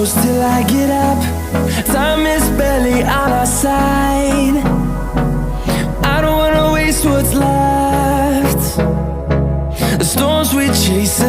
close till I get up. Time is barely on our side. I don't wanna waste what's left. The storms we chase